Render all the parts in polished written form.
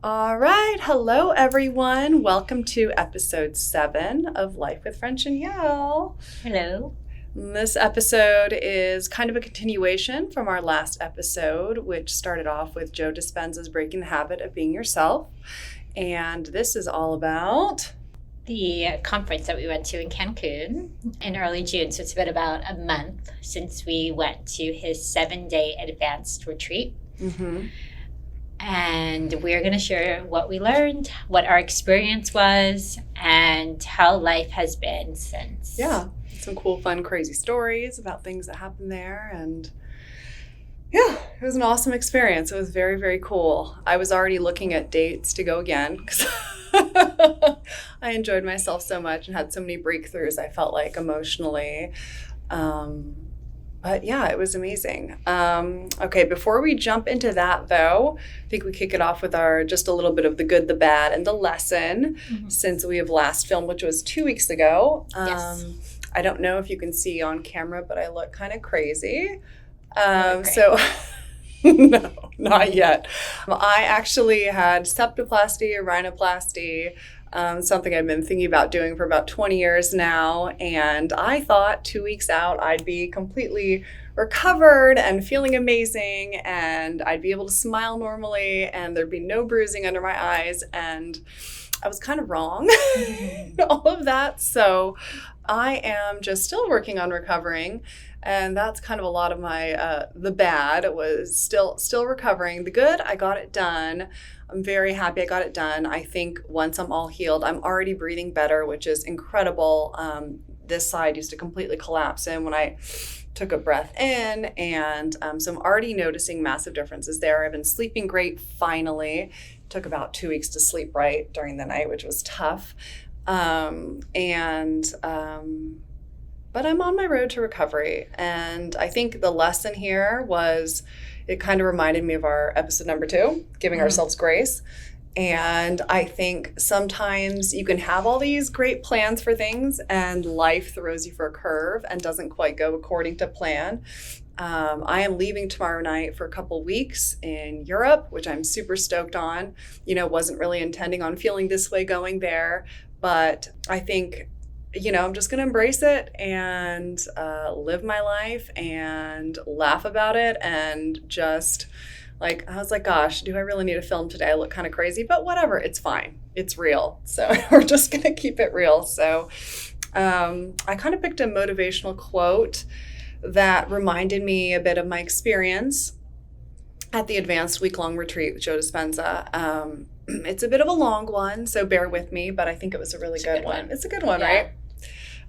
All right. Hello, everyone. Welcome to episode 7 of Life with French and Yel. Hello. This episode is kind of a continuation from our last episode, which started off with Joe Dispenza's Breaking the Habit of Being Yourself. And this is all about The conference that we went to in Cancun in early June. So it's been about a month since we went to his 7-day advanced retreat. And we're going to share what we learned, what our experience was, and how life has been since. Yeah, some cool, fun, crazy stories about things that happened there. And yeah, it was an awesome experience. It was very, very cool. I was already looking at dates to go again because I enjoyed myself so much and had so many breakthroughs, I felt like, emotionally. But yeah, it was amazing. Okay, before we jump into that, though, I think we kick it off with just a little bit of the good, the bad, and the lesson since we have last filmed, which was 2 weeks ago. Yes. I don't know if you can see on camera, but I look kind of crazy. Okay. So no, not yet. I actually had septoplasty, or rhinoplasty, something I've been thinking about doing for about 20 years now. And I thought 2 weeks out, I'd be completely recovered and feeling amazing. And I'd be able to smile normally and there'd be no bruising under my eyes. And I was kind of wrong, all of that. So I am just still working on recovering. And that's kind of a lot of my, the bad was still recovering. The good, I got it done. I'm very happy I got it done. I think once I'm all healed, I'm already breathing better, which is incredible. This side used to completely collapse in when I took a breath in. And so I'm already noticing massive differences there. I've been sleeping great, finally. Took about 2 weeks to sleep right during the night, which was tough. But I'm on my road to recovery. And I think the lesson here was, it kind of reminded me of our episode number 2, giving ourselves grace. And I think sometimes you can have all these great plans for things and life throws you for a curve and doesn't quite go according to plan. I am leaving tomorrow night for a couple weeks in Europe, which I'm super stoked on. Wasn't really intending on feeling this way going there, but I think I'm just going to embrace it and live my life and laugh about it. And just I was like, gosh, do I really need to film today? I look kind of crazy, but whatever, it's fine. It's real. So we're just going to keep it real. So I kind of picked a motivational quote that reminded me a bit of my experience at the advanced week-long retreat with Joe Dispenza. It's a bit of a long one, so bear with me, but I think it was a really good one. It's a good one, yeah. Right?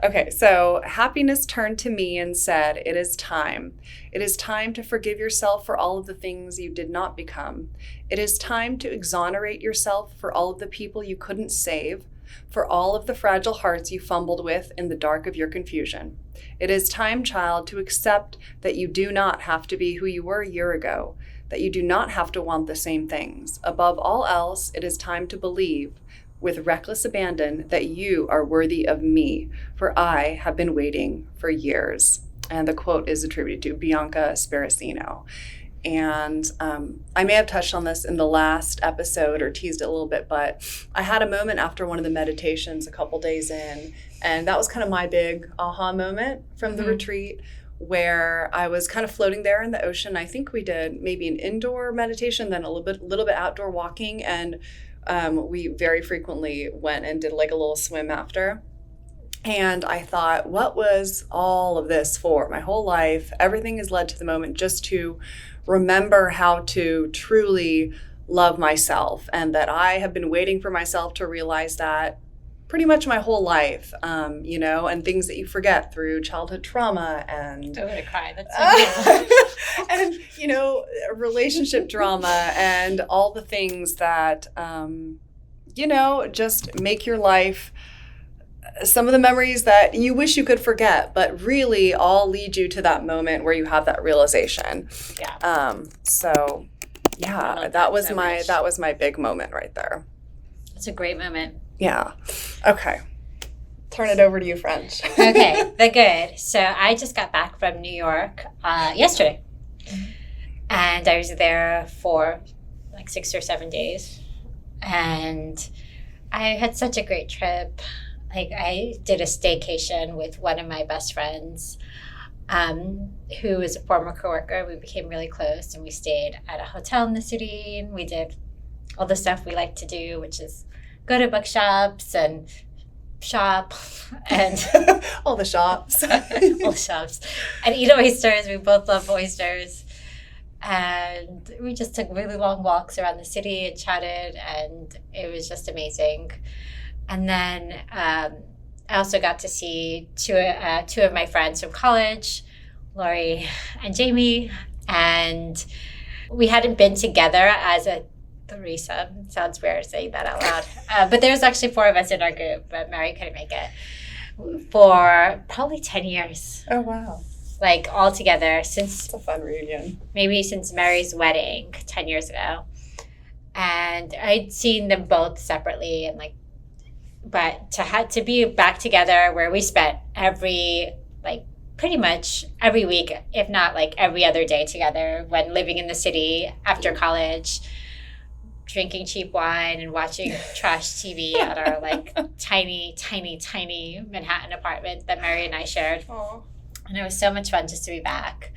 Okay, so happiness turned to me and said, "It is time. It is time to forgive yourself for all of the things you did not become. It is time to exonerate yourself for all of the people you couldn't save, for all of the fragile hearts you fumbled with in the dark of your confusion. It is time, child, to accept that you do not have to be who you were a year ago, that you do not have to want the same things. Above all else, it is time to believe, with reckless abandon, that you are worthy of me, for I have been waiting for years." And the quote is attributed to Bianca Sparacino. And I may have touched on this in the last episode or teased it a little bit, but I had a moment after one of the meditations a couple days in, and that was kind of my big aha moment from the retreat, where I was kind of floating there in the ocean. I think we did maybe an indoor meditation, then a little bit outdoor walking, and we very frequently went and did a little swim after. And I thought, what was all of this for? My whole life, everything has led to the moment just to remember how to truly love myself, and that I have been waiting for myself to realize that pretty much my whole life, and things that you forget through childhood trauma and I'm gonna cry. That's so and relationship drama and all the things that just make your life, some of the memories that you wish you could forget, but really all lead you to that moment where you have that realization. Yeah. So yeah, that was my big moment right there. It's a great moment. Yeah. Okay. Turn it over to you, French. Okay, the good. So I just got back from New York yesterday. And I was there for 6 or 7 days. And I had such a great trip. Like, I did a staycation with one of my best friends, who was a former coworker. We became really close, and we stayed at a hotel in the city, and we did all the stuff we like to do, which is go to bookshops and shop and all the shops. all the shops and eat oysters. We both love oysters. And we just took really long walks around the city and chatted, and it was just amazing. And then I also got to see two of my friends from college, Lori and Jamie, and we hadn't been together as a threesome. Sounds weird saying that out loud. But there was actually 4 of us in our group, but Mary couldn't make it, for probably 10 years. Oh, wow. Like, all together since... It's a fun reunion. Maybe since Mary's wedding 10 years ago. And I'd seen them both separately, and like, but to be back together where we spent pretty much every week, if not like every other day together when living in the city after college, drinking cheap wine and watching trash TV at our like tiny Manhattan apartment that Mary and I shared. Aww. And it was so much fun just to be back,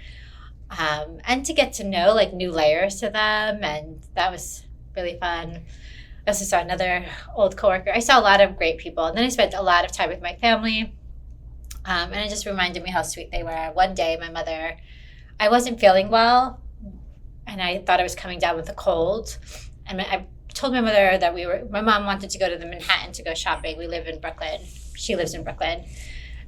and to get to know like new layers to them, and that was really fun. I also saw another old coworker. I saw a lot of great people, and then I spent a lot of time with my family, and it just reminded me how sweet they were. One day, my mother, I wasn't feeling well, and I thought I was coming down with a cold, and I told my mother that my mom wanted to go to the Manhattan to go shopping. We live in Brooklyn. She lives in Brooklyn.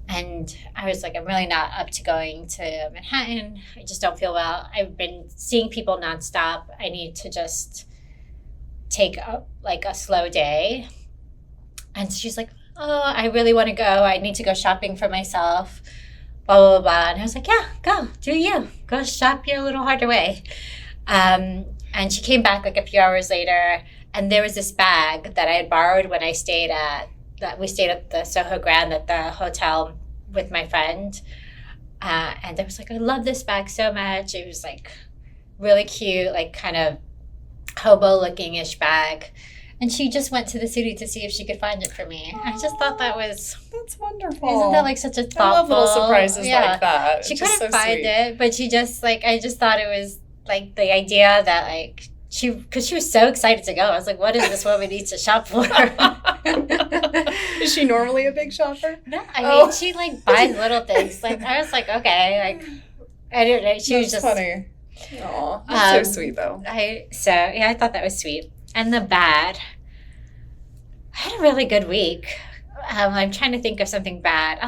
And I was like, I'm really not up to going to Manhattan. I just don't feel well. I've been seeing people nonstop. I need to just take a slow day. And she's like, oh, I really want to go. I need to go shopping for myself, blah, blah, blah. And I was like, yeah, go, do you. Go shop your little heart away. And she came back like a few hours later, and there was this bag that I had borrowed when we stayed at the Soho Grand at the hotel with my friend. And I was like, I love this bag so much. It was like really cute, like kind of hobo-looking-ish bag. And she just went to the city to see if she could find it for me. I just thought that's wonderful. Isn't that like such a thoughtful... I love little surprises like that. She couldn't find it, but she just like, I just thought it was like the idea that like, because she was so excited to go. I was like, what does this woman need to shop for? Is she normally a big shopper? No, I mean, she like buys little things. Like, I was like, okay, like, I don't know. She was just funny. Aw, that's so sweet though. I thought that was sweet. And the bad, I had a really good week. I'm trying to think of something bad.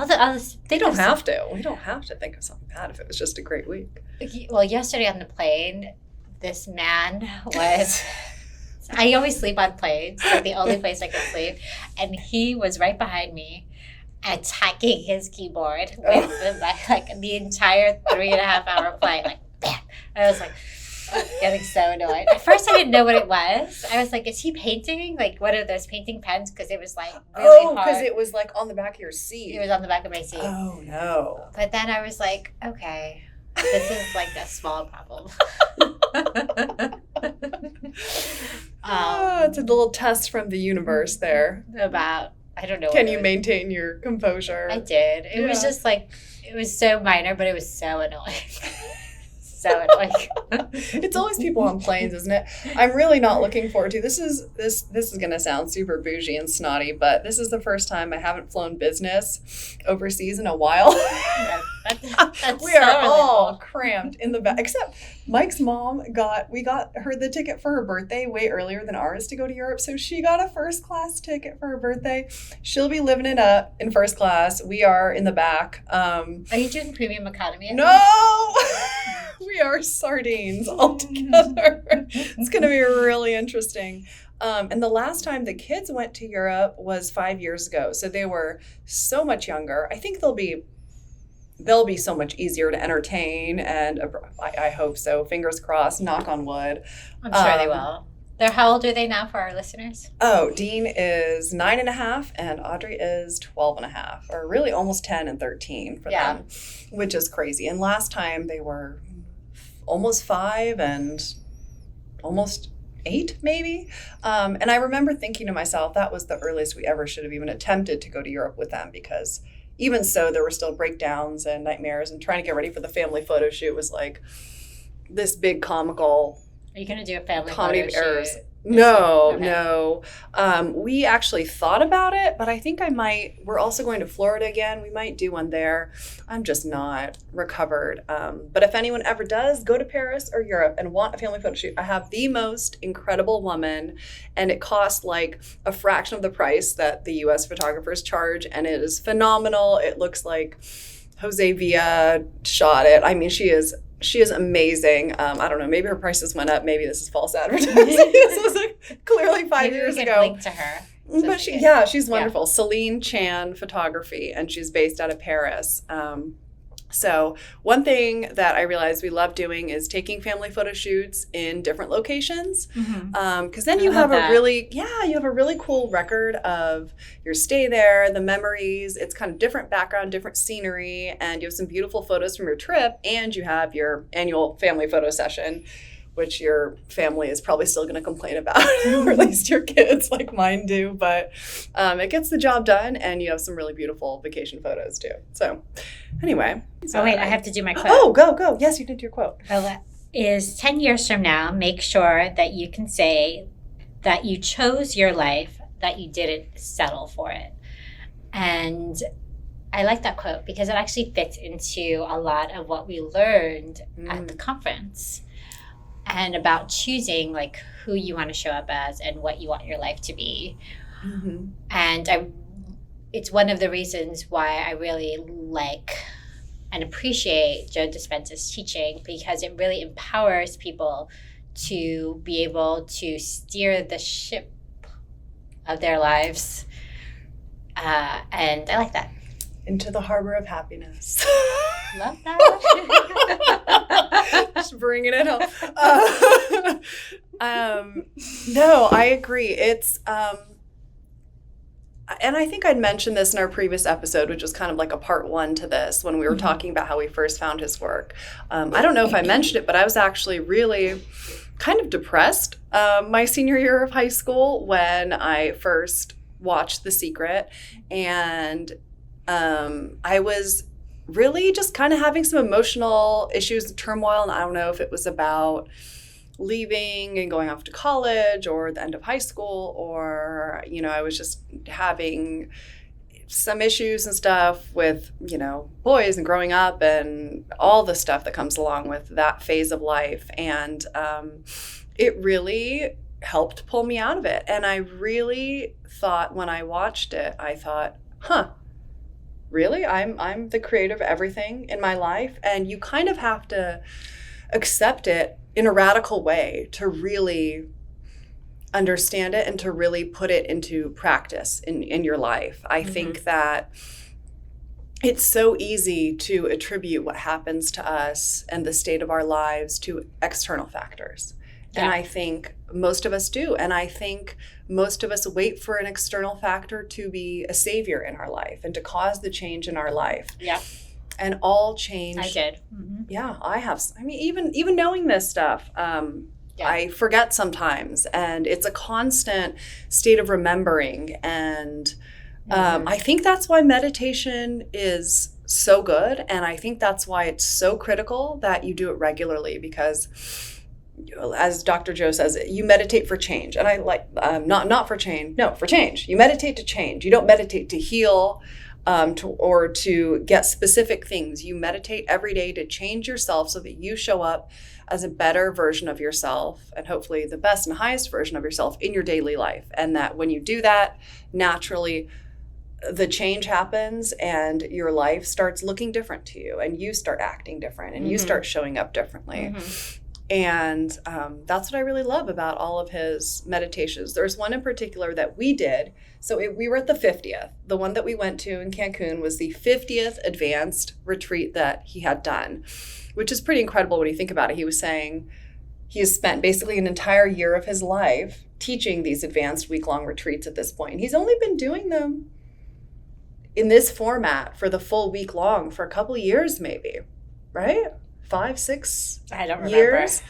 We don't have to think of something bad if it was just a great week. Well, yesterday on the plane, this man was... I always sleep on planes. Like the only place I can sleep. And he was right behind me, attacking his keyboard with the entire 3.5-hour flight. Like, bam! I was like getting so annoyed. At first, I didn't know what it was. I was like, is he painting? Like, what are those painting pens? Because it was like really hard. Because it was like on the back of your seat. It was on the back of my seat. Oh, no. But then I was like, okay, this is like a small problem. It's a little test from the universe there. About, I don't know. Can you maintain your composure? I did. It was just like, it was so minor, but it was so annoying. So annoying. It's always people on planes, isn't it? I'm really not looking forward to this is going to sound super bougie and snotty, but this is the first time I haven't flown business overseas in a while. We are all cramped in the back, except Mike's mom got her the ticket for her birthday way earlier than ours to go to Europe, so she got a first class ticket for her birthday. She'll be living it up in first class. We are in the back. Are you doing premium economy? No. We are sardines all together. It's going to be really interesting. And the last time the kids went to Europe was 5 years ago. So they were so much younger. I think they'll be so much easier to entertain. And I hope so. Fingers crossed, knock on wood. I'm sure they will. How old are they now for our listeners? Oh, Dean is 9.5 and Audrey is 12.5, or really almost 10 and 13 for them, which is crazy. And last time they were almost 5 and almost 8 maybe. And I remember thinking to myself, that was the earliest we ever should have even attempted to go to Europe with them, because even so, there were still breakdowns and nightmares, and trying to get ready for the family photo shoot was like this big comical Are you going to do a family comedy photo of errors. shoot? No, Okay. no. We actually thought about it, but I think we're also going to Florida again. We might do one there. I'm just not recovered. But if anyone ever does go to Paris or Europe and want a family photo shoot, I have the most incredible woman, and it costs like a fraction of the price that the US photographers charge, and it is phenomenal. It looks like Jose Villa shot it. I mean, she is amazing. I don't know. Maybe her prices went up. Maybe this is false advertising. This was like clearly 5 years Maybe we ago. can link to her. But she's wonderful. Celine Chan Photography, and she's based out of Paris. So one thing that I realized we love doing is taking family photo shoots in different locations. Because then you have a really cool record of your stay there, the memories. It's kind of different background, different scenery, and you have some beautiful photos from your trip, and you have your annual family photo session, which your family is probably still going to complain about, or at least your kids, like mine do. But it gets the job done, and you have some really beautiful vacation photos too. So anyway. Oh, wait, I have to do my quote. Oh, go. Yes, you did your quote. Is 10 years from now, make sure that you can say that you chose your life, that you didn't settle for it. And I like that quote because it actually fits into a lot of what we learned at the conference, and about choosing like who you want to show up as and what you want your life to be. And it's one of the reasons why I really like and appreciate Joe Dispenza's teaching, because it really empowers people to be able to steer the ship of their lives. And I like that. Into the harbor of happiness. Love that. Just bringing it home. No, I agree. It's, and I think I'd mentioned this in our previous episode, which was kind of like a part 1 to this, when we were talking about how we first found his work. I don't know if I mentioned it, but I was actually really kind of depressed my senior year of high school when I first watched The Secret. And I was really just kind of having some emotional issues and turmoil. And I don't know if it was about leaving and going off to college or the end of high school, or, I was just having some issues and stuff with, boys and growing up and all the stuff that comes along with that phase of life. And it really helped pull me out of it. And I really thought, when I watched it, I thought, really? I'm the creator of everything in my life? And you kind of have to accept it in a radical way to really understand it and to really put it into practice in your life. I think that it's so easy to attribute what happens to us and the state of our lives to external factors. Yeah. And I think most of us do. And I think most of us wait for an external factor to be a savior in our life and to cause the change in our life. Yeah. And all change. I did. Yeah, I have. I mean, even knowing this stuff, I forget sometimes. And it's a constant state of remembering. And I think that's why meditation is so good. And I think that's why it's so critical that you do it regularly, because as Dr. Joe says, you meditate for change. And I like, not for change. No, for change. You meditate to change. You don't meditate to heal or to get specific things. You meditate every day to change yourself so that you show up as a better version of yourself, and hopefully the best and highest version of yourself in your daily life. And that when you do that, naturally, the change happens and your life starts looking different to you, and you start acting different, and you start showing up differently. And that's what I really love about all of his meditations. There's one in particular that we did. So we were at the 50th. The one that we went to in Cancun was the 50th advanced retreat that he had done, which is pretty incredible when you think about it. He was saying he has spent basically an entire year of his life teaching these advanced week-long retreats at this point. And he's only been doing them in this format for the full week long for a couple of years, maybe, right? 5, 6 I don't remember. years.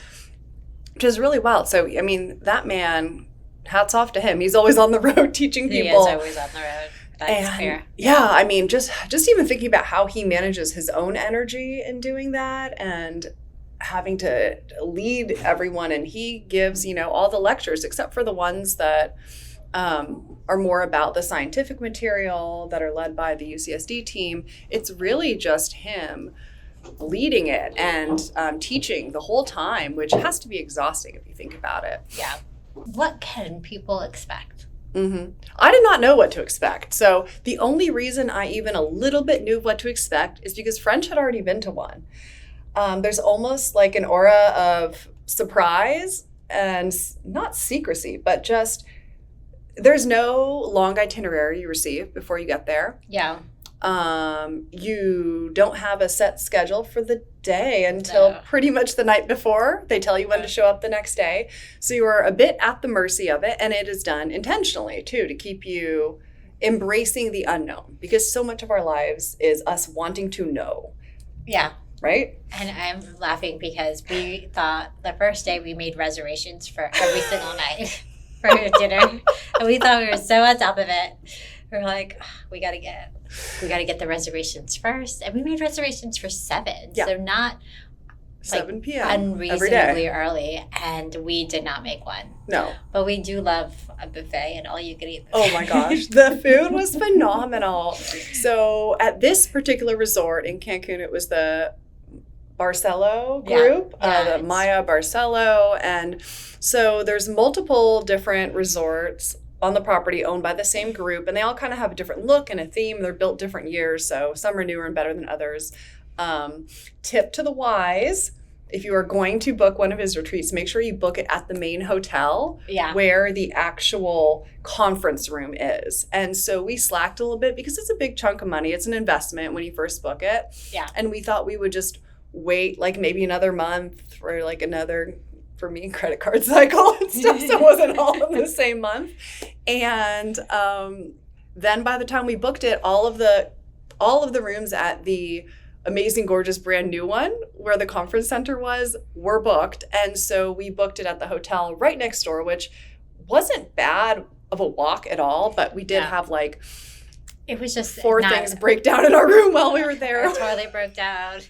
which is really wild. So, I mean, that man, hats off to him. He's always on the road teaching people. He is always on the road. That's fair. Yeah, I mean, just even thinking about how he manages his own energy in doing that and having to lead everyone. And he gives, all the lectures except for the ones that are more about the scientific material that are led by the UCSD team. It's really just him leading it and teaching the whole time, which has to be exhausting if you think about it. Yeah. What can people expect? Mm-hmm. I did not know what to expect. So the only reason I even a little bit knew what to expect is because French had already been to one. There's almost like an aura of surprise and not secrecy, but just there's no long itinerary you receive before you get there. Yeah. You don't have a set schedule for the day until pretty much the night before. They tell you when to show up the next day. So you are a bit at the mercy of it, and it is done intentionally too to keep you embracing the unknown, because so much of our lives is us wanting to know. Yeah. Right? And I'm laughing because we thought the first day we made reservations for every single night for dinner. And we thought we were so on top of it. We're like, we gotta get the reservations first. And we made reservations for 7. Yeah. So not 7 p.m. unreasonably early. And we did not make one. No. But we do love a buffet and all you can eat. Oh my gosh. The food was phenomenal. So at this particular resort in Cancun, it was the Barcelo group, the Maya Barcelo. And so there's multiple different resorts on the property owned by the same group, and they all kind of have a different look and a theme. They're built different years, so some are newer and better than others. Tip to the wise, if you are going to book one of his retreats, make sure you book it at the main hotel where the actual conference room is. And so we slacked a little bit because it's a big chunk of money. It's an investment when you first book it. Yeah. And we thought we would just wait like maybe another month or like another, for me, credit card cycle and stuff, so it wasn't all in the same month. And then by the time we booked it, all of the rooms at the amazing, gorgeous, brand new one where the conference center was were booked. And so we booked it at the hotel right next door, which wasn't bad of a walk at all, but we did have like it was just 4 things break down in our room while we were there. Our toilet broke down.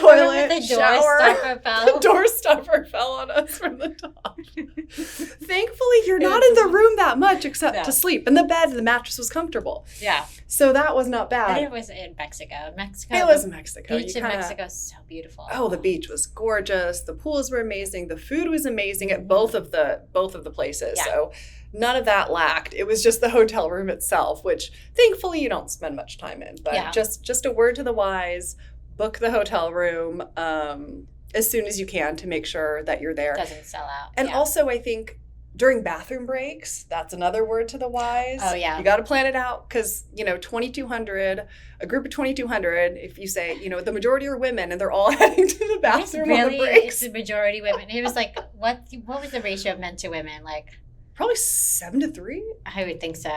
Toilet, the shower. The door stopper fell on us from the top. Thankfully, you're not in the room that much except to sleep. And the mattress was comfortable. Yeah. So that was not bad. And it was in Mexico. It was in Mexico. The beach in Mexico is so beautiful. Oh, the beach was gorgeous. The pools were amazing. The food was amazing at both of the places. Yeah. So none of that lacked. It was just the hotel room itself, which thankfully you don't spend much time in. But just a word to the wise, book the hotel room as soon as you can to make sure that you're there. It doesn't sell out. And also I think during bathroom breaks, that's another word to the wise. Oh, yeah. You got to plan it out because, 2,200, a group of 2,200, if you say, the majority are women and they're all heading to the bathroom on the breaks. It's the majority women. It was like, what was the ratio of men to women? Like, probably 7-3. I would think so.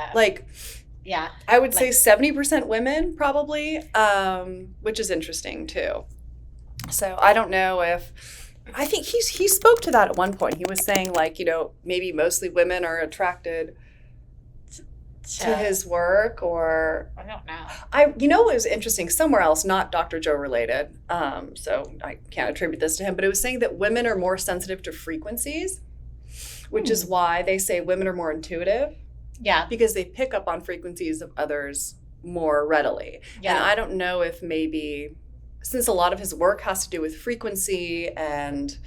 Yeah. I would say 70% women probably, which is interesting too. So I don't know I think he spoke to that at one point. He was saying maybe mostly women are attracted to his work, or I don't know. It was interesting somewhere else, not Dr. Joe related. So I can't attribute this to him, but it was saying that women are more sensitive to frequencies, which is why they say women are more intuitive. Yeah. Because they pick up on frequencies of others more readily. Yeah. And I don't know if maybe, since a lot of his work has to do with frequency and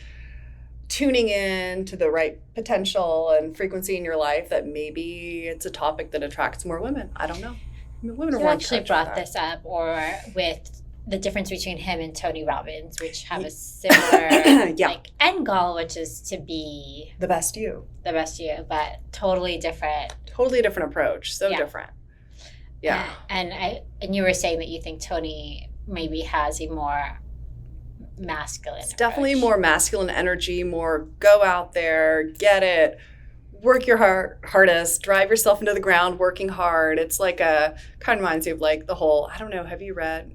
tuning in to the right potential and frequency in your life, that maybe it's a topic that attracts more women. I don't know. Women are more actually brought this up, or with the difference between him and Tony Robbins, which have a similar end goal, which is to be the best you, but totally different approach. So different. Yeah. And you were saying that you think Tony maybe has a more masculine approach. Definitely more masculine energy, more go out there, get it, work your hardest, drive yourself into the ground, working hard. It's like kind of reminds you of like the whole, I don't know, have you read,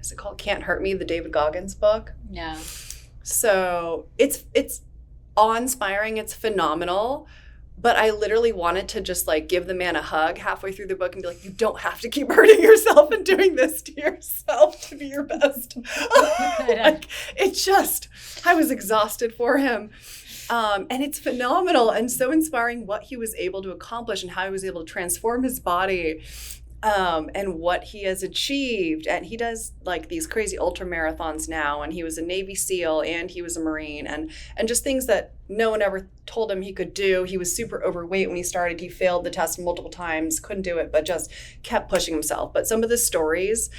is it called Can't Hurt Me, the David Goggins book? No. So it's awe-inspiring. It's phenomenal. But I literally wanted to just like give the man a hug halfway through the book and be like, you don't have to keep hurting yourself and doing this to yourself to be your best. Like, I was exhausted for him. And it's phenomenal and so inspiring what he was able to accomplish and how he was able to transform his body. And what he has achieved. And he does like these crazy ultra marathons now. And he was a Navy SEAL and he was a Marine and just things that no one ever told him he could do. He was super overweight when he started. He failed the test multiple times, couldn't do it, but just kept pushing himself. But some of the stories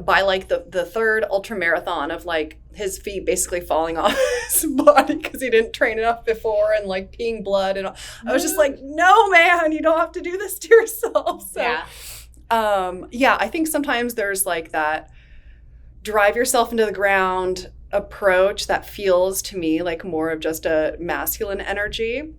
by like the third ultra marathon of like his feet basically falling off his body because he didn't train enough before and like peeing blood and all. I was just like, no, man, you don't have to do this to yourself. So, I think sometimes there's like that drive yourself into the ground approach that feels to me like more of just a masculine energy.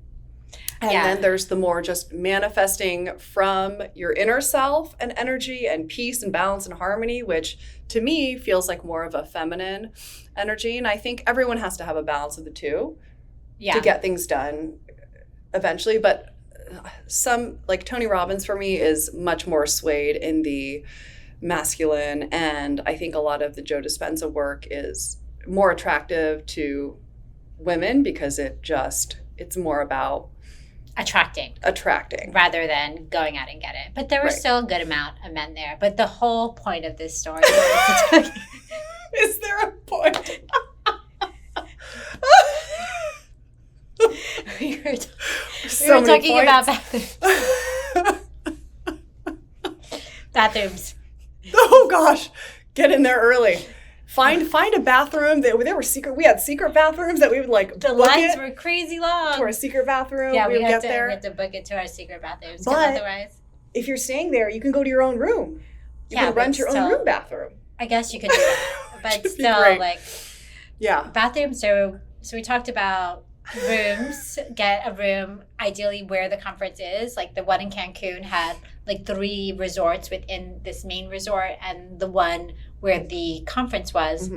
And then there's the more just manifesting from your inner self and energy and peace and balance and harmony, which to me feels like more of a feminine energy. And I think everyone has to have a balance of the two to get things done eventually. But some, like Tony Robbins for me, is much more swayed in the masculine. And I think a lot of the Joe Dispenza work is more attractive to women because it's more about attracting rather than going out and get it. But there was still a good amount of men there. But the whole point of this story was is there a point? we were talking about bathrooms. Oh gosh, get in there early. Find a bathroom. We had secret bathrooms that we would like. The lines were crazy long. To our secret bathroom. Yeah, we had to book it to our secret bathrooms. But otherwise, if you're staying there, you can go to your own room. You can rent your own room bathroom. I guess you could do that, but still, like, bathrooms. So we talked about rooms. Get a room, ideally where the conference is. Like the one in Cancun had like 3 resorts within this main resort, and the one where the conference was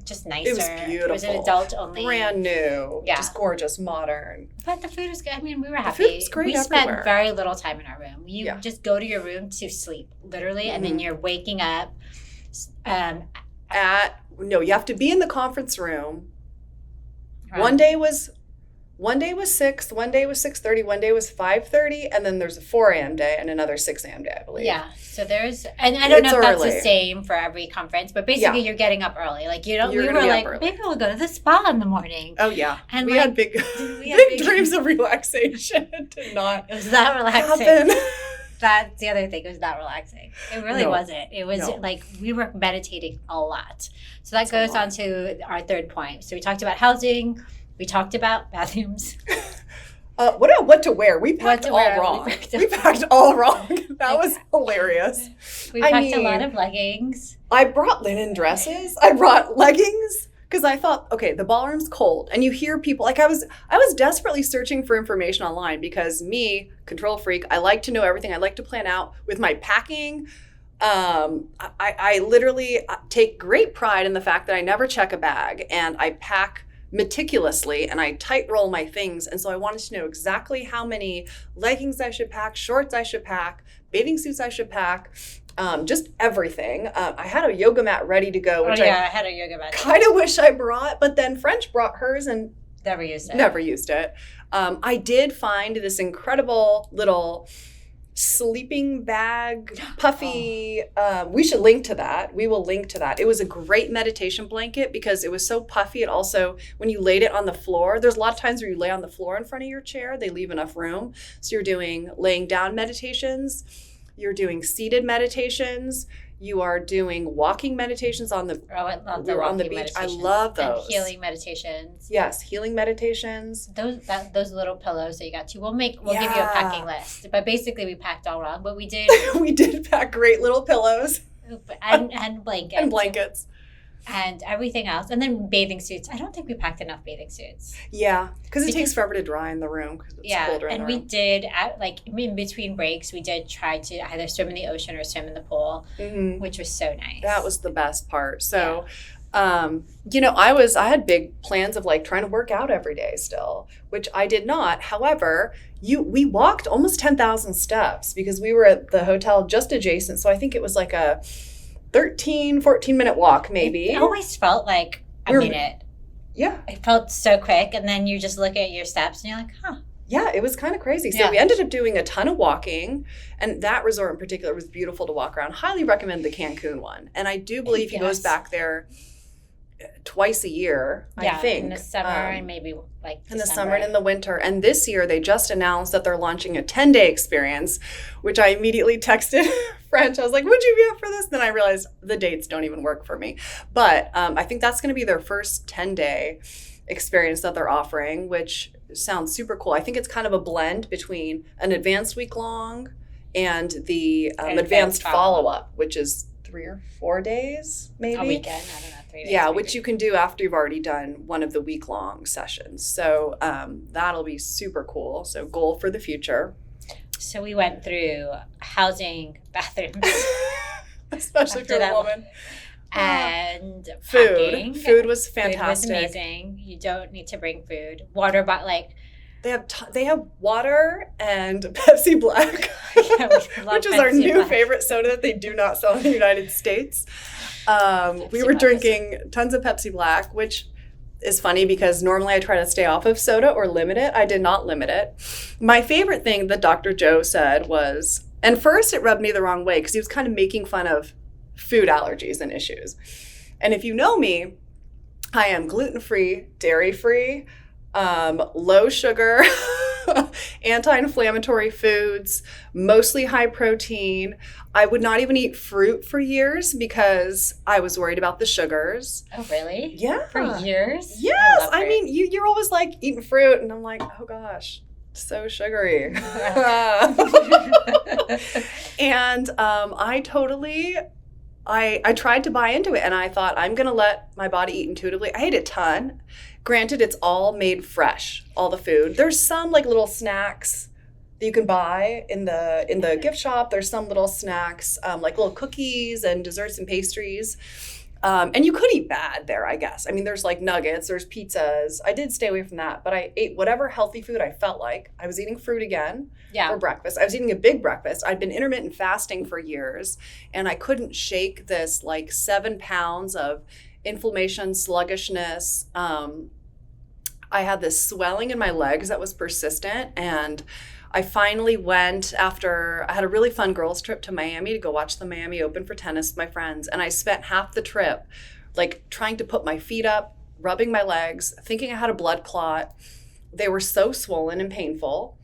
just nicer. It was beautiful. It was an adult only. Brand new. Yeah. Just gorgeous, modern. But the food was good. I mean, we were happy. The food was great we everywhere. Spent very little time in our room. You just go to your room to sleep, literally, and then you're waking up. You have to be in the conference room. Right. One day was 6, one day was 6:30, one day was 5:30, and then there's a 4 a.m. day and another 6 a.m. day, I believe. Yeah. So there's, and I don't know if that's the same for every conference, but basically you're getting up early. Like we were like, maybe we'll go to the spa in the morning. Oh yeah. And we had big dreams of relaxation. It did not. It was not relaxing. Happen. That's the other thing. It was not relaxing. It really wasn't. It was like we were meditating a lot. So that goes on to our third point. So we talked about housing. We talked about bathrooms. What to wear? We packed all wrong. We packed all wrong. That was hilarious. We packed a lot of leggings. I brought linen dresses. I brought leggings because I thought, okay, the ballroom's cold, and you hear people like I was desperately searching for information online because me, control freak, I like to know everything. I like to plan out with my packing. I literally take great pride in the fact that I never check a bag and I pack meticulously and I tight roll my things. And so I wanted to know exactly how many leggings I should pack, shorts I should pack, bathing suits I should pack, just everything. I had a yoga mat ready to go, which I had a yoga mat. Kind of wish I brought, but then French brought hers and never used it. I did find this incredible little sleeping bag, puffy. We should link to that. We will link to that. It was a great meditation blanket because it was so puffy. It also, when you laid it on the floor, there's a lot of times where you lay on the floor in front of your chair, they leave enough room. So you're doing laying down meditations, you're doing seated meditations, you are doing walking meditations on the beach. I love those. And healing meditations. Yes, healing meditations. Those little pillows that you got too. We'll give you a packing list. But basically we packed all wrong. But we did. We did pack great little pillows. And blankets. And blankets. And everything else. And then bathing suits. I don't think we packed enough bathing suits. Yeah, because it takes forever to dry in the room because it's colder in the room. And we did, in between breaks, we did try to either swim in the ocean or swim in the pool, which was so nice. That was the best part. So I had big plans of like trying to work out every day still, which I did not. However, we walked almost 10,000 steps because we were at the hotel just adjacent. So I think it was like a 14 minute walk maybe. It always felt like a minute. Yeah. It felt so quick. And then you just look at your steps and you're like, huh. Yeah, it was kind of crazy. So we ended up doing a ton of walking, and that resort in particular was beautiful to walk around. Highly recommend the Cancun one. And I do believe he goes back there twice a year, I think. In the summer and maybe like in the summer and in the winter. And this year they just announced that they're launching a 10-day experience, which I immediately texted French. I was like, would you be up for this? Then I realized the dates don't even work for me. But I think that's going to be their first 10-day experience that they're offering, which sounds super cool. I think it's kind of a blend between an advanced week-long and the advanced follow-up, which is 3 or 4 days, maybe. A weekend, I don't know, 3 days. Yeah, maybe. which you can do after you've already done one of the week-long sessions. So that'll be super cool. So goal for the future. So we went through housing, bathrooms. Especially for a woman. And food. Food was fantastic. Food was amazing. You don't need to bring food. Water, but like they have water and Pepsi Black, which is our new favorite soda that they do not sell in the United States. We were drinking tons of Pepsi Black, which is funny because normally I try to stay off of soda or limit it. I did not limit it. My favorite thing that Dr. Joe said was, and first it rubbed me the wrong way because he was kind of making fun of food allergies and issues. And if you know me, I am gluten-free, dairy-free, low sugar, anti-inflammatory foods, mostly high protein. I would not even eat fruit for years because I was worried about the sugars. Oh, really? Yeah. For years? Yes. I mean, you're always like eating fruit and I'm like, oh gosh, so sugary. And I tried to buy into it and I thought I'm going to let my body eat intuitively. I ate a ton. Granted, it's all made fresh, all the food. There's some like little snacks that you can buy in the gift shop. There's some little snacks, like little cookies and desserts and pastries. And you could eat bad there, I guess. I mean, there's like nuggets, there's pizzas. I did stay away from that, but I ate whatever healthy food I felt like. I was eating fruit again for breakfast. I was eating a big breakfast. I'd been intermittent fasting for years, and I couldn't shake this like 7 pounds of inflammation, sluggishness. I had this swelling in my legs that was persistent, and I finally went after I had a really fun girls trip to Miami to go watch the Miami Open for tennis with my friends. And I spent half the trip like trying to put my feet up, rubbing my legs, thinking I had a blood clot. They were so swollen and painful.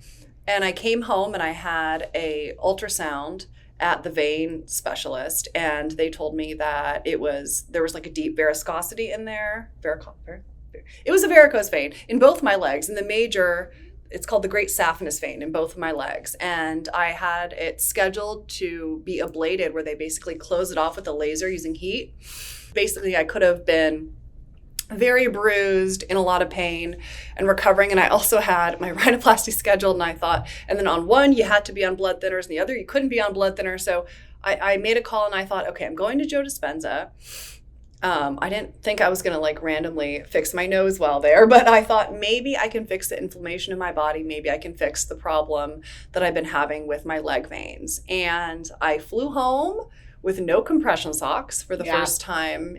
And I came home and I had a ultrasound at the vein specialist, and they told me that there was like a deep varicosity in there. It was a varicose vein in both my legs, and the major, it's called the great saphenous vein in both of my legs. And I had it scheduled to be ablated, where they basically close it off with a laser using heat. Basically, I could have been very bruised, in a lot of pain and recovering. And I also had my rhinoplasty scheduled, and I thought, and then on one, you had to be on blood thinners, and the other, you couldn't be on blood thinners. So I made a call and I thought, okay, I'm going to Joe Dispenza. I didn't think I was going to like randomly fix my nose well there, but I thought maybe I can fix the inflammation in my body. Maybe I can fix the problem that I've been having with my leg veins. And I flew home with no compression socks for the first time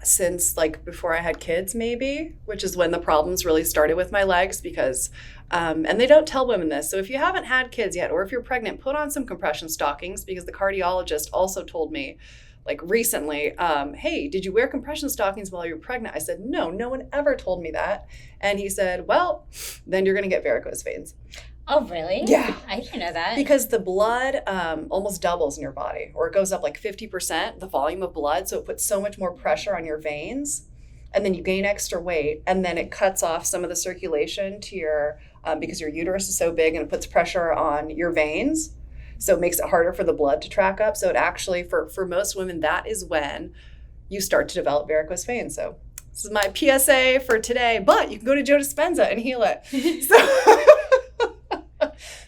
since like before I had kids, maybe, which is when the problems really started with my legs because, and they don't tell women this. So if you haven't had kids yet, or if you're pregnant, put on some compression stockings, because the cardiologist also told me like recently, hey, did you wear compression stockings while you were pregnant? I said, no one ever told me that. And he said, well, then you're going to get varicose veins. Oh, really? Yeah. I didn't know that. Because the blood almost doubles in your body, or it goes up like 50%, the volume of blood. So it puts so much more pressure on your veins, and then you gain extra weight, and then it cuts off some of the circulation to your, because your uterus is so big and it puts pressure on your veins. So it makes it harder for the blood to track up. So it actually, for most women, that is when you start to develop varicose veins. So this is my PSA for today, but you can go to Joe Dispenza and heal it.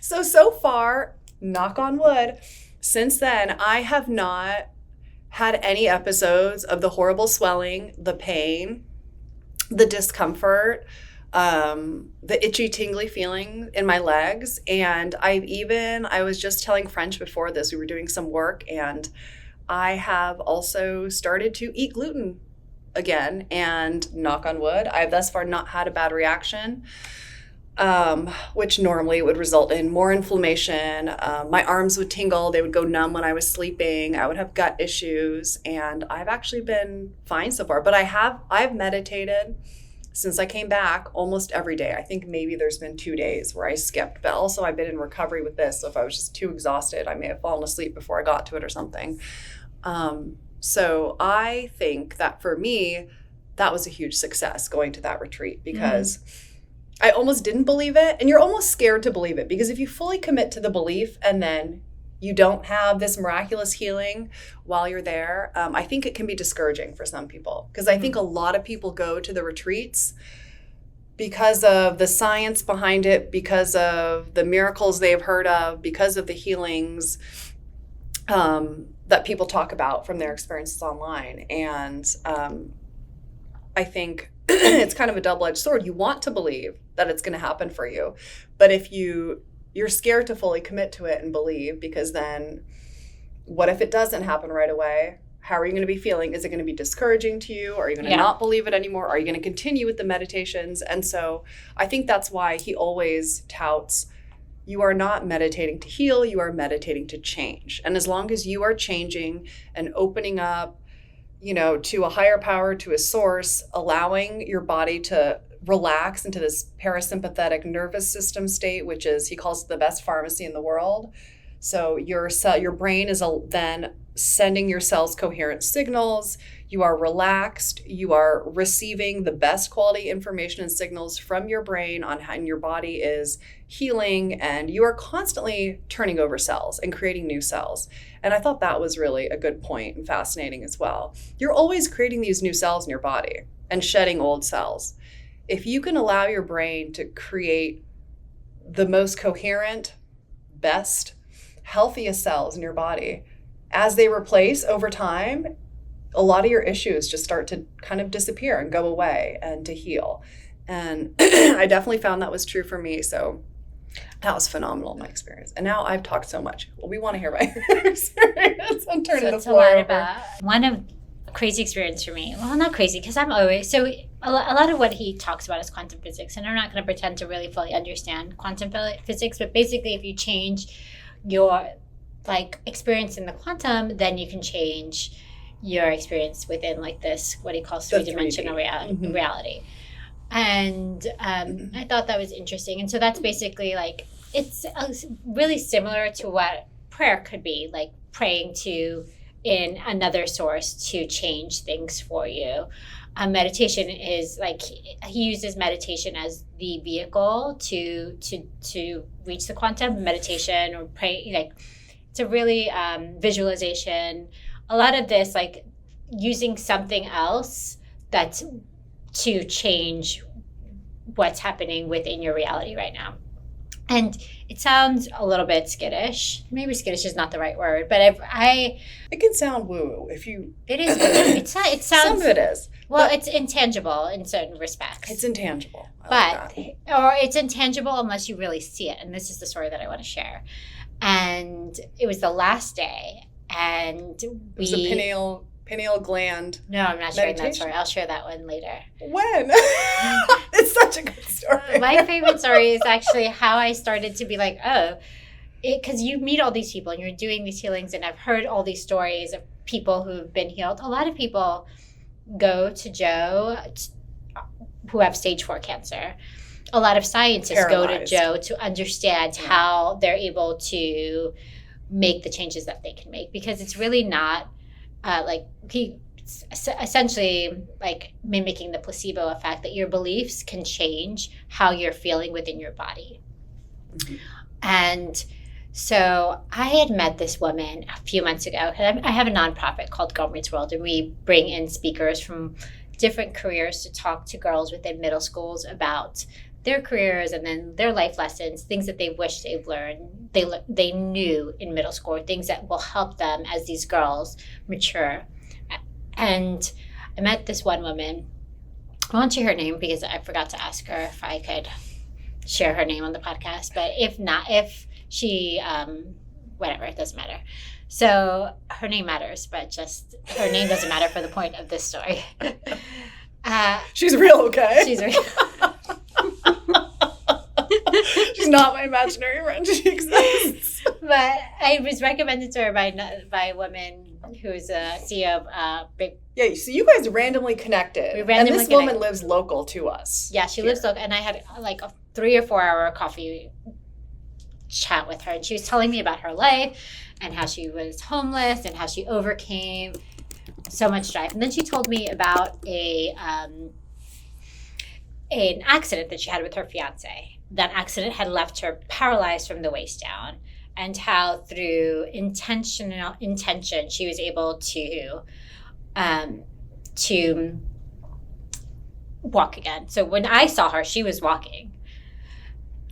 So far, knock on wood, since then, I have not had any episodes of the horrible swelling, the pain, the discomfort, the itchy, tingly feeling in my legs. And I was just telling French before this, we were doing some work, and I have also started to eat gluten again. And knock on wood, I've thus far not had a bad reaction. Which normally would result in more inflammation. My arms would tingle. They would go numb when I was sleeping. I would have gut issues, and I've actually been fine so far. But I've meditated since I came back almost every day. I think maybe there's been 2 days where I skipped, but also I've been in recovery with this. So if I was just too exhausted, I may have fallen asleep before I got to it or something. So I think that for me, that was a huge success going to that retreat, because I almost didn't believe it. And you're almost scared to believe it, because if you fully commit to the belief and then you don't have this miraculous healing while you're there, I think it can be discouraging for some people. Because I think a lot of people go to the retreats because of the science behind it, because of the miracles they've heard of, because of the healings that people talk about from their experiences online. And I think it's kind of a double-edged sword. You want to believe that it's going to happen for you, but if you're scared to fully commit to it and believe, because then what if it doesn't happen right away? How are you going to be feeling? Is it going to be discouraging to you? Are you going to not believe it anymore? Are you going to continue with the meditations? And so I think that's why he always touts, you are not meditating to heal, you are meditating to change. And as long as you are changing and opening up, to a higher power, to a source, allowing your body to relax into this parasympathetic nervous system state, which is, he calls it the best pharmacy in the world. So your brain is then sending your cells coherent signals. You are relaxed. You are receiving the best quality information and signals from your brain on how your body is healing, and you are constantly turning over cells and creating new cells. And I thought that was really a good point and fascinating as well. You're always creating these new cells in your body and shedding old cells. If you can allow your brain to create the most coherent, best, healthiest cells in your body, as they replace over time, a lot of your issues just start to kind of disappear and go away and to heal. And I definitely found that was true for me. So that was phenomenal in my experience. And now I've talked so much. Well, we want to hear about your experience. I'm turning the floor over. One of a crazy experience for me. Well, not crazy, because I'm always, so a lot of what he talks about is quantum physics. And I'm not going to pretend to really fully understand quantum physics. But basically, if you change your experience in the quantum, then you can change your experience within this, what he calls three-dimensional reality. And I thought that was interesting. And so that's basically it's really similar to what prayer could be, praying to in another source to change things for you. Meditation is he uses meditation as the vehicle to reach the quantum. Meditation or pray, it's a really visualization. A lot of this, using something else that's to change what's happening within your reality right now. And it sounds a little bit skittish. Maybe skittish is not the right word, but it can sound woo if you. It is. It sounds. Some of it is. Well, it's intangible in certain respects. It's intangible. Or it's intangible unless you really see it. And this is the story that I want to share. And it was the last day, and it was a pineal gland. No, I'm not sharing that story. I'll share that one later. When? It's such a good story. My favorite story is actually how I started to be because you meet all these people and you're doing these healings, and I've heard all these stories of people who've been healed. A lot of people go to Joe who have stage 4 cancer. A lot of scientists go to Joe to understand how they're able to make the changes that they can make, because it's really not essentially mimicking the placebo effect, that your beliefs can change how you're feeling within your body. Mm-hmm. And so I had met this woman a few months ago. I have a nonprofit called Girl Meets World, and we bring in speakers from different careers to talk to girls within middle schools about their careers and then their life lessons, things that they wish they've learned, they knew in middle school, things that will help them as these girls mature. And I met this one woman. I won't share her name because I forgot to ask her if I could share her name on the podcast. But if not, if she, whatever, it doesn't matter. So her name matters, but just her name doesn't matter for the point of this story. She's real, okay? She's real. She's not my imaginary friend. She exists. But I was recommended to her by a woman who's a CEO of big. Yeah, so you guys randomly connected. And this woman lives local to us. Yeah, she lives local. And I had like a 3 or 4 hour coffee chat with her. And she was telling me about her life and how she was homeless and how she overcame so much strife. And then she told me about an accident that she had with her fiance. That accident had left her paralyzed from the waist down, and how through intention she was able to walk again. So when I saw her, she was walking.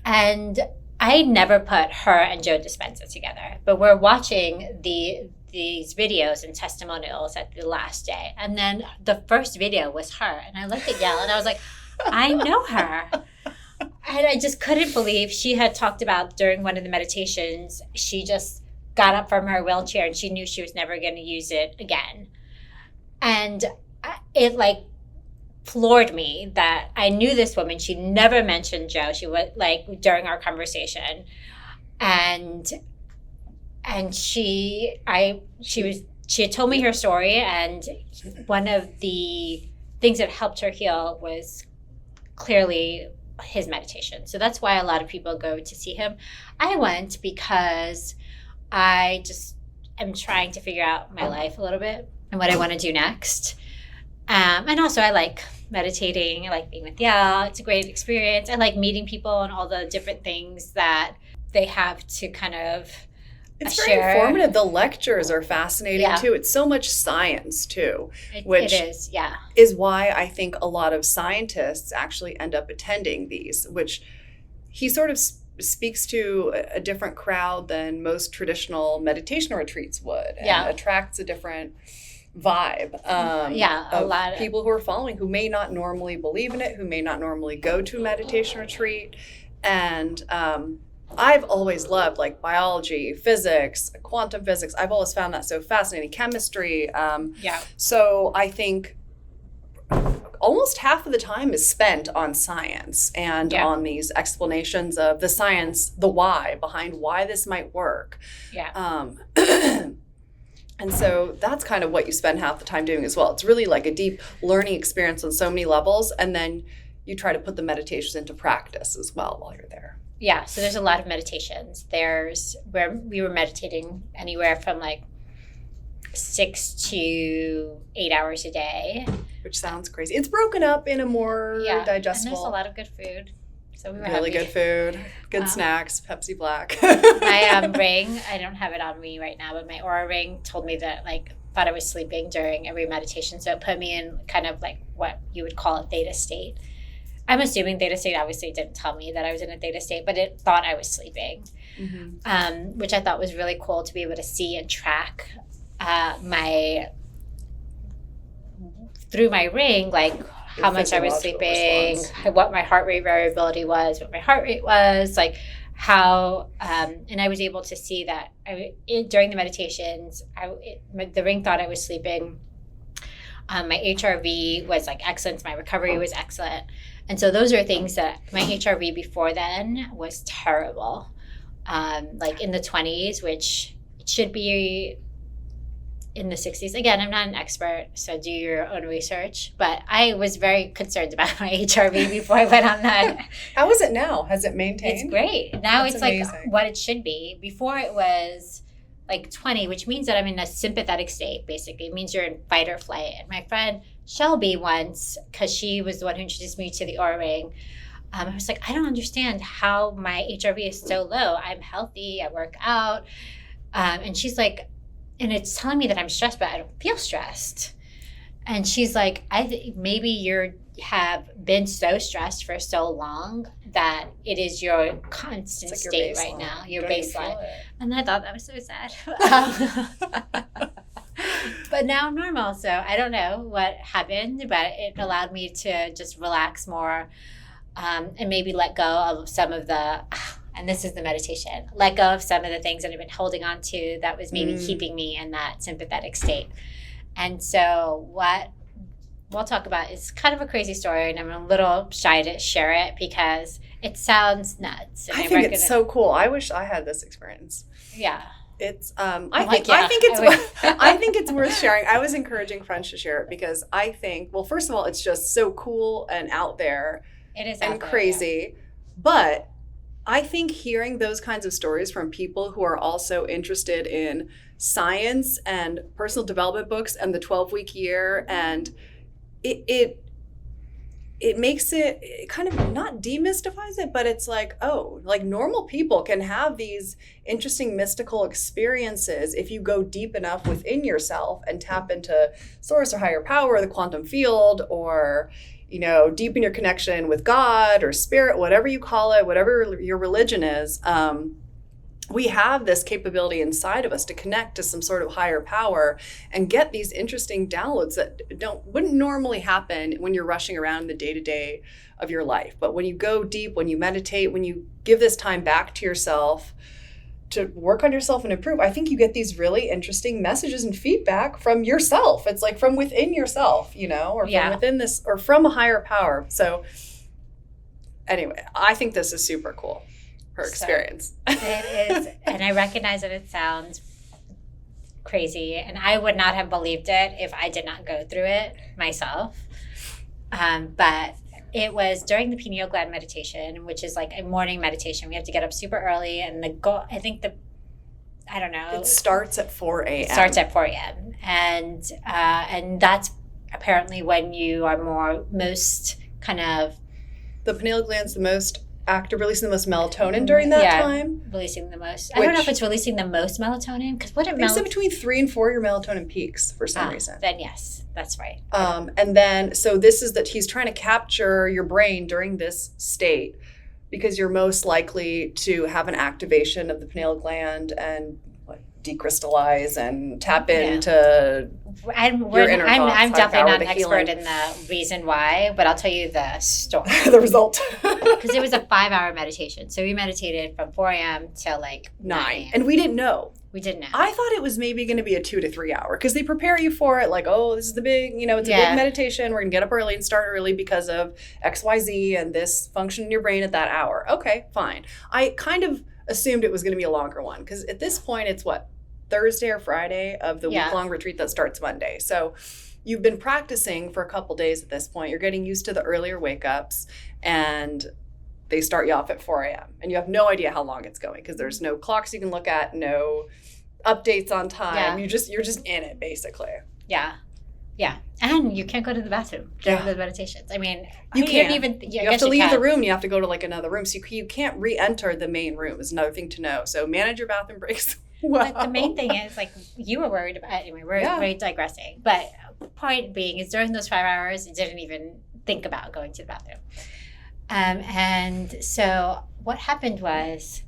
And I never put her and Joe Dispenza together, but we're watching these videos and testimonials at the last day. And then the first video was her. And I looked at Yel and I was like, I know her. And I just couldn't believe she had talked about during one of the meditations, she just got up from her wheelchair and she knew she was never going to use it again. And it like floored me that I knew this woman. She never mentioned Joe. She was like during our conversation. And she had told me her story, and one of the things that helped her heal was clearly his meditation. So that's why a lot of people go to see him. I went because I just am trying to figure out my life a little bit and what I want to do next. And also I like meditating. I like being with Yel. It's a great experience. I like meeting people and all the different things that they have to kind of It's very informative. The lectures are fascinating too. It's so much science too, which it is, is why I think a lot of scientists actually end up attending these, which he sort of speaks to a different crowd than most traditional meditation retreats would, and attracts a different vibe. A lot of people who are following, who may not normally believe in it, who may not normally go to a meditation retreat. And I've always loved like biology, physics, quantum physics. I've always found that so fascinating. Chemistry. So I think almost half of the time is spent on science and on these explanations of the science, the why behind why this might work. And so that's kind of what you spend half the time doing as well. It's really like a deep learning experience on so many levels. And then you try to put the meditations into practice as well while you're there. Yeah, so there's a lot of meditations. There's where we were meditating anywhere from like 6 to 8 hours a day. Which sounds crazy. It's broken up in a more digestible. And there's a lot of good food. So we were really good food, good snacks, Pepsi Black. My ring, I don't have it on me right now, but my Aura ring told me that thought I was sleeping during every meditation. So it put me in kind of like what you would call a theta state. I'm assuming theta state obviously didn't tell me that I was in a theta state, but it thought I was sleeping, which I thought was really cool to be able to see and track through my ring, like how much I was sleeping, what my heart rate variability was, what my heart rate was, like how, and I was able to see that during the meditations, the ring thought I was sleeping. My HRV was like excellent. My recovery was excellent. And so those are things that my HRV before then was terrible, like in the 20s, which it should be in the 60s. Again, I'm not an expert, so do your own research. But I was very concerned about my HRV before I went on that. How is it now? Has it maintained? It's great. Now That's it's amazing. Like what it should be. Before it was like 20, which means that I'm in a sympathetic state, basically. It means you're in fight or flight. And my friend Shelby once, because she was the one who introduced me to the Aura ring, I was like, I don't understand how my HRV is so low. I'm healthy. I work out. And she's like, and it's telling me that I'm stressed, but I don't feel stressed. And she's like, maybe you're have been so stressed for so long that it is your constant It's like state your right now, your Don't even feel baseline. it. And I thought that was so sad. But now I'm normal, so I don't know what happened, but it allowed me to just relax more, and maybe let go of some of the, and this is the meditation, let go of some of the things that I've been holding on to that was maybe keeping me in that sympathetic state. And so what we'll talk about is kind of a crazy story, and I'm a little shy to share it because it sounds nuts. And I think it's so cool. I wish I had this experience. Yeah. It's I think it's worth sharing. I was encouraging French to share it because I think, well, first of all, it's just so cool and out there. It is and crazy. Yeah. But I think hearing those kinds of stories from people who are also interested in science and personal development books and the 12-week year, and it makes it kind of not demystifies it, but it's like, oh, like normal people can have these interesting mystical experiences if you go deep enough within yourself and tap into source or higher power, the quantum field, or, you know, deepen your connection with God or spirit, whatever you call it, whatever your religion is. We have this capability inside of us to connect to some sort of higher power and get these interesting downloads that wouldn't normally happen when you're rushing around in the day-to-day of your life. But when you go deep, when you meditate, when you give this time back to yourself to work on yourself and improve, I think you get these really interesting messages and feedback from yourself. It's like from within yourself, you know, or from within this, or from a higher power. So anyway, I think this is super cool. Her experience. So, it is, and I recognize that it sounds crazy, and I would not have believed it if I did not go through it myself. But it was during the pineal gland meditation, which is like a morning meditation. We have to get up super early, and the goal, I don't know. It starts at 4 a.m. It starts at 4 a.m. And that's apparently when you are most kind of. The pineal gland's the most active, releasing the most melatonin during that time. Releasing the most. I don't know if it's releasing the most melatonin, because what it melatonin. Between 3 and 4, your melatonin peaks for some reason. Then yes, that's right. And then, so this is that he's trying to capture your brain during this state because you're most likely to have an activation of the pineal gland and decrystallize and tap into your inner thoughts. I'm definitely not an expert in the reason why, but I'll tell you the story. The result. Because it was a 5-hour meditation. So we meditated from 4 a.m. till like 9 a.m. And we didn't know. We didn't know. I thought it was maybe going to be a 2 to 3 hour because they prepare you for it. Like, oh, this is the big, it's a big meditation. We're going to get up early and start early because of XYZ and this function in your brain at that hour. Okay, fine. I kind of assumed it was going to be a longer one because at this point it's Thursday or Friday of the week-long retreat that starts Monday. So you've been practicing for a couple days at this point. You're getting used to the earlier wake-ups, and they start you off at 4 a.m. And you have no idea how long it's going because there's no clocks you can look at, no updates on time. Yeah. You're just in it, basically. Yeah. Yeah. And you can't go to the bathroom during the meditations. I mean, you can't. You have to leave the room. You have to go to like another room. So you can't re-enter the main room is another thing to know. So manage your bathroom breaks. Wow. But the main thing is, like, you were worried about, anyway, we're digressing. But point being is during those 5 hours, you didn't even think about going to the bathroom. And so what happened was,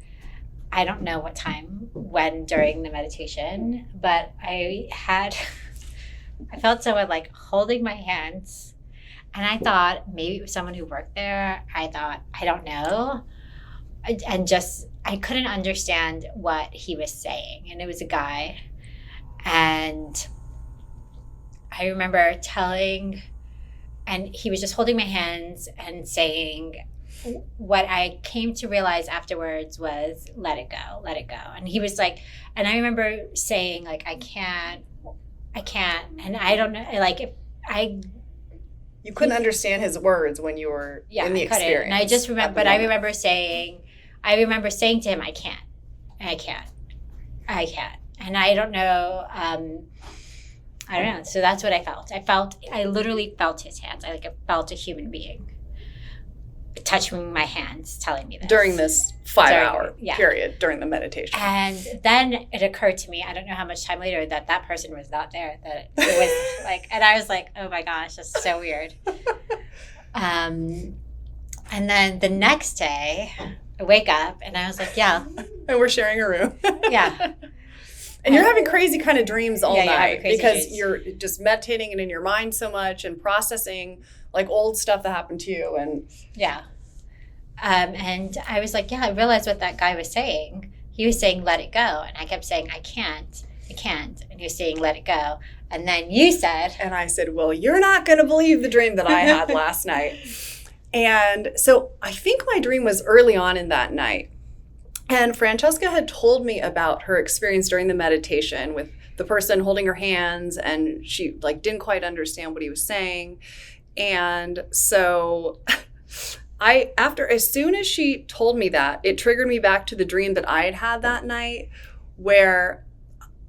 I don't know what time, when during the meditation, but I felt someone like holding my hands. And I thought maybe it was someone who worked there. I thought, I don't know. And just, I couldn't understand what he was saying. And it was a guy. And I remember and he was just holding my hands and saying, what I came to realize afterwards was, let it go. And he was like, and I remember saying, like, I can't. And I don't know, like, you couldn't understand his words when you were in the experience. And I just remember, but I remember saying to him, I can't. And I don't know. So that's what I felt. I literally felt his hands. I felt a human being touching my hands, telling me this. During this 5-hour period, during the meditation. And then it occurred to me, I don't know how much time later, that person was not there. That it was like, and I was like, oh my gosh, that's so weird. And then the next day, I wake up and I was like, yeah. And we're sharing a room. Yeah. And you're having crazy kind of dreams all night because dreams. you're just meditating and in your mind so much and processing like old stuff that happened to you. And yeah. And I was like, yeah, I realized what that guy was saying. He was saying, let it go. And I kept saying, I can't. And he was saying, let it go. And then you said. And I said, well, you're not going to believe the dream that I had last night. And so I think my dream was early on in that night. And Francesca had told me about her experience during the meditation with the person holding her hands, and she like didn't quite understand what he was saying. And so as soon as she told me that, it triggered me back to the dream that I had had that night, where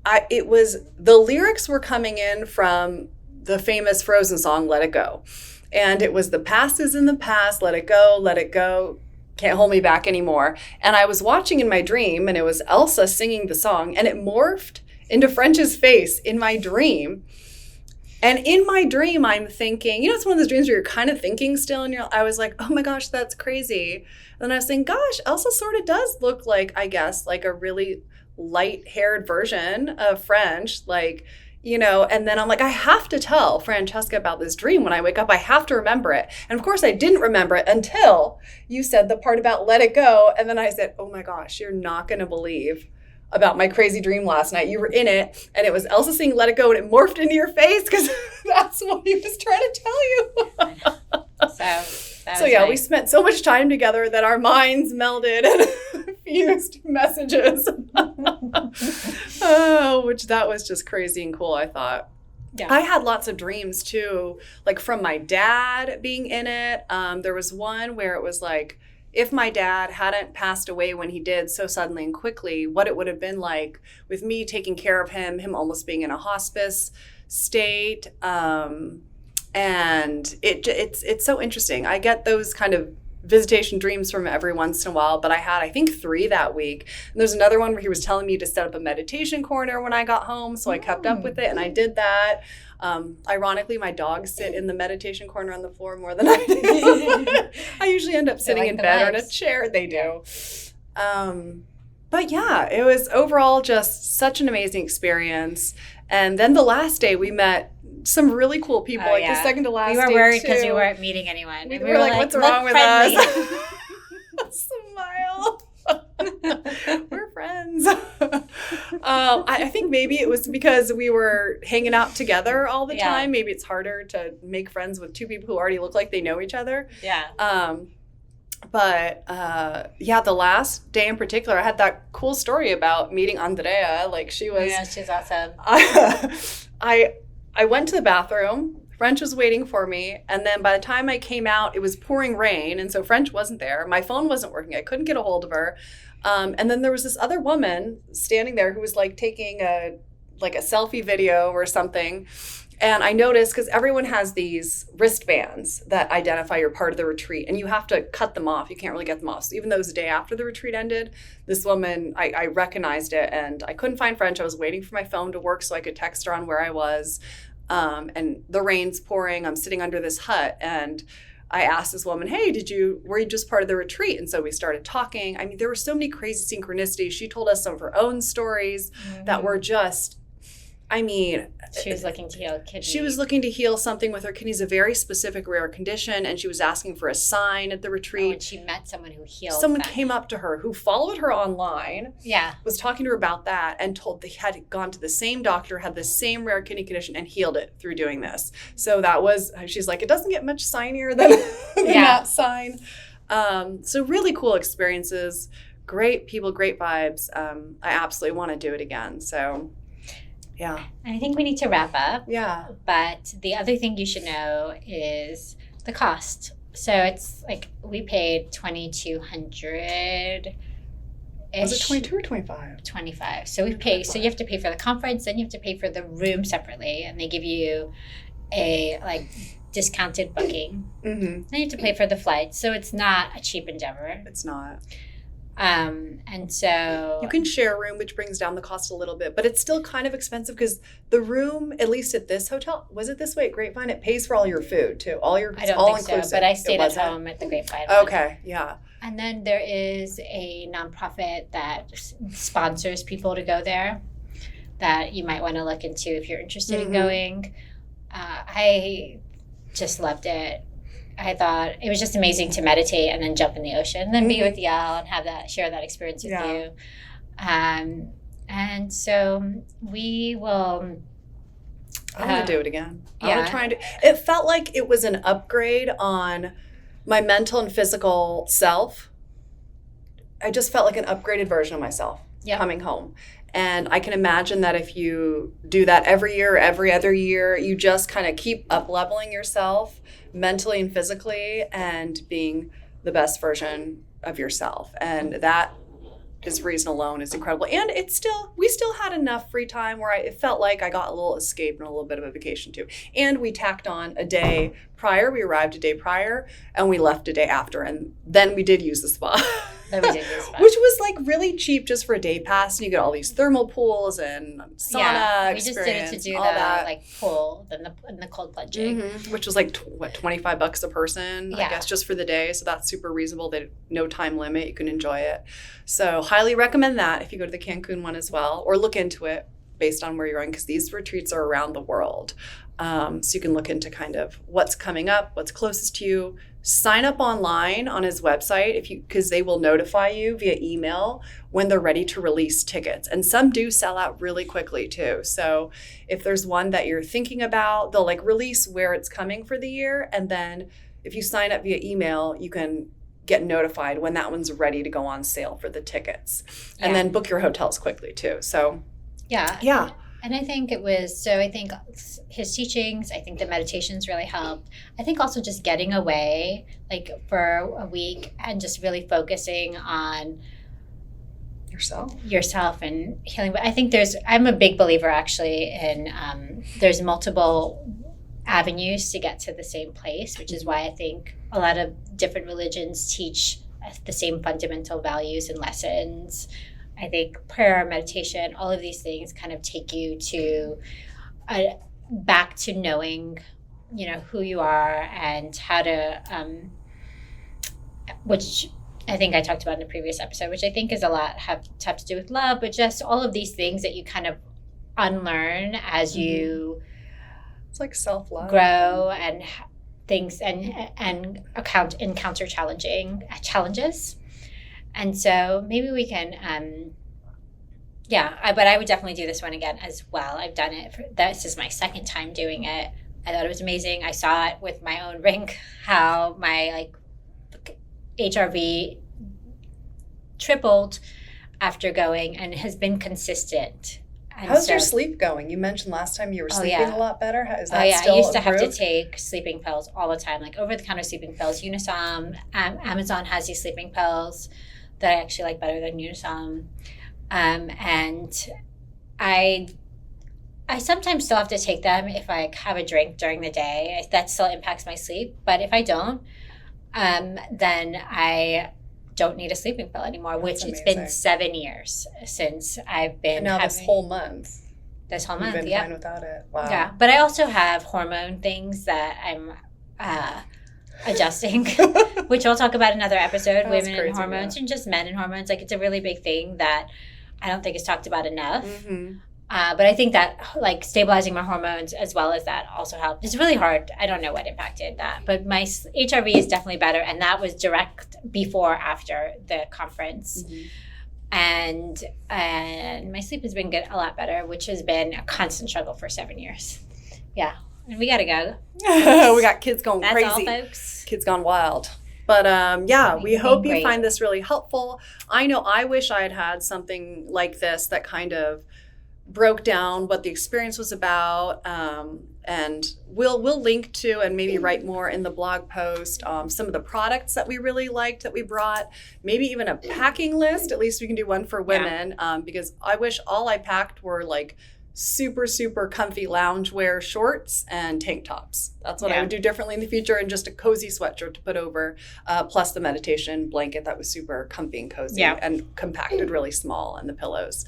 the lyrics were coming in from the famous Frozen song, Let It Go. And it was the past is in the past, let it go, can't hold me back anymore. And I was watching in my dream, and it was Elsa singing the song, and it morphed into French's face in my dream. And in my dream, I'm thinking, it's one of those dreams where you're kind of thinking still, and I was like, oh my gosh, that's crazy. And then I was saying, gosh, Elsa sort of does look like, I guess, like a really light-haired version of French, and then I'm like, I have to tell Francesca about this dream when I wake up. I have to remember it. And of course, I didn't remember it until you said the part about let it go. And then I said, oh my gosh, you're not going to believe about my crazy dream last night. You were in it, and it was Elsa saying let it go, and it morphed into your face because that's what he was trying to tell you. So yeah, we spent so much time together that our minds melded and fused messages. Which that was just crazy and cool, I thought. Yeah. I had lots of dreams too, like from my dad being in it. There was one where it was like, if my dad hadn't passed away when he did so suddenly and quickly, what it would have been like with me taking care of him almost being in a hospice state. And it's so interesting. I get those kind of visitation dreams from every once in a while, but I had, I think, 3 that week. And there's another one where he was telling me to set up a meditation corner when I got home, so I kept up with it, and I did that. Ironically, my dogs sit in the meditation corner on the floor more than I do. I usually end up sitting in bed or in a chair. They do. But yeah, it was overall just such an amazing experience. And then the last day we met some really cool people, the second to last day. We were worried because we weren't meeting anyone. We were like, what's wrong with us? Smile. We're friends. I think maybe it was because we were hanging out together all the time. Maybe it's harder to make friends with 2 people who already look like they know each other. Yeah. But the last day in particular, I had that cool story about meeting Andrea. Like she was. Yeah, she's awesome. I went to the bathroom. French was waiting for me. And then by the time I came out, it was pouring rain. And so French wasn't there. My phone wasn't working. I couldn't get a hold of her. And then there was this other woman standing there who was like taking a selfie video or something. And I noticed, because everyone has these wristbands that identify you're part of the retreat, and you have to cut them off. You can't really get them off. So even though it was the day after the retreat ended, this woman, I recognized it, and I couldn't find French. I was waiting for my phone to work so I could text her on where I was. And the rain's pouring. I'm sitting under this hut, and I asked this woman, hey, were you just part of the retreat? And so we started talking. I mean, there were so many crazy synchronicities. She told us some of her own stories that were just, she was looking to heal kidneys. She was looking to heal something with her kidneys, a very specific rare condition, and she was asking for a sign at the retreat. And she met someone who healed Someone came up to her who followed her online. Yeah. Was talking to her about that and told they had gone to the same doctor, had the same rare kidney condition, and healed it through doing this. So she's like, it doesn't get much signier than that sign. So really cool experiences, great people, great vibes. I absolutely want to do it again. So yeah. I think we need to wrap up. Yeah. But the other thing you should know is the cost. So it's like we paid $2,200. Was it 22 or 25? 25. So we pay. So you have to pay for the conference, then you have to pay for the room separately, and they give you a discounted booking. Mm-hmm. Then you have to pay for the flight. So it's not a cheap endeavor. It's not. And so you can share a room, which brings down the cost a little bit, but it's still kind of expensive because the room, at least at this hotel, was it this way at Grapevine? It pays for all your food too. I don't think so, but I stayed at home at the Grapevine. Okay, yeah. And then there is a nonprofit that sponsors people to go there that you might want to look into if you're interested in going. I just loved it. I thought it was just amazing to meditate and then jump in the ocean and then be with Yel and share that experience with you. And so we will. I want to do it again. I want to try and do. It felt like it was an upgrade on my mental and physical self. I just felt like an upgraded version of myself coming home. And I can imagine that if you do that every year, every other year, you just kind of keep up leveling yourself mentally and physically and being the best version of yourself. And that is reason alone is incredible. And we still had enough free time where it felt like I got a little escape and a little bit of a vacation too. And we tacked on a day prior. We arrived a day prior and we left a day after. And then we did use the spa. Which was like really cheap just for a day pass. And you get all these thermal pools and sauna we just did it to do the pool and the cold plunging. Which was like, $25 a person, I guess, just for the day. So that's super reasonable. No time limit. You can enjoy it. So highly recommend that if you go to the Cancun one as well, or look into it based on where you're going, because these retreats are around the world. So you can look into kind of what's coming up, what's closest to you. Sign up online on his website because they will notify you via email when they're ready to release tickets. And some do sell out really quickly too. So if there's one that you're thinking about, they'll release where it's coming for the year. And then if you sign up via email, you can get notified when that one's ready to go on sale for the tickets. And then book your hotels quickly too. So yeah. And I think I think his teachings, I think the meditations really helped. I think also just getting away for a week and just really focusing on yourself and healing. But I think I'm a big believer actually in there's multiple avenues to get to the same place, which is why I think a lot of different religions teach the same fundamental values and lessons. I think prayer, meditation, all of these things kind of take you to back to knowing, who you are and how to, which I think I talked about in the previous episode, which I think is a lot have to do with love, but just all of these things that you kind of unlearn as you it's like self-love grow and things and encounter challenges. And so maybe we can, but I would definitely do this one again as well. I've done it. This is my second time doing it. I thought it was amazing. I saw it with my own ring, how my HRV tripled after going and has been consistent. And how's your sleep going? You mentioned last time you were sleeping a lot better. Is that still I used to improved? have to take sleeping pills all the time, over-the-counter sleeping pills. Unisom, Amazon has these sleeping pills that I actually like better than Unisom. And I sometimes still have to take them if I have a drink during the day. That still impacts my sleep. But if I don't, then I don't need a sleeping pill anymore, which it's been 7 years since I've been having this whole month. You've been fine without it. Wow. Yeah, but I also have hormone things that I'm adjusting, which I'll talk about in another episode, women and hormones and just men and hormones. It's a really big thing that I don't think is talked about enough. But I think that stabilizing my hormones as well as that also helped. It's really hard. I don't know what impacted that, but my HRV is definitely better. And that was direct before, after the conference. And my sleep has been a lot better, which has been a constant struggle for 7 years. Yeah. And we got to go. We got kids going crazy. That's all, folks. Kids gone wild. But we hope you find this really helpful. I know I wish I had had something like this that kind of broke down what the experience was about, and we'll link to and maybe write more in the blog post some of the products that we really liked that we brought, maybe even a packing list. At least we can do one for women, because I wish all I packed were super, super comfy loungewear shorts and tank tops. That's what I would do differently in the future, and just a cozy sweatshirt to put over, plus the meditation blanket that was super comfy and cozy and compacted really small, and the pillows.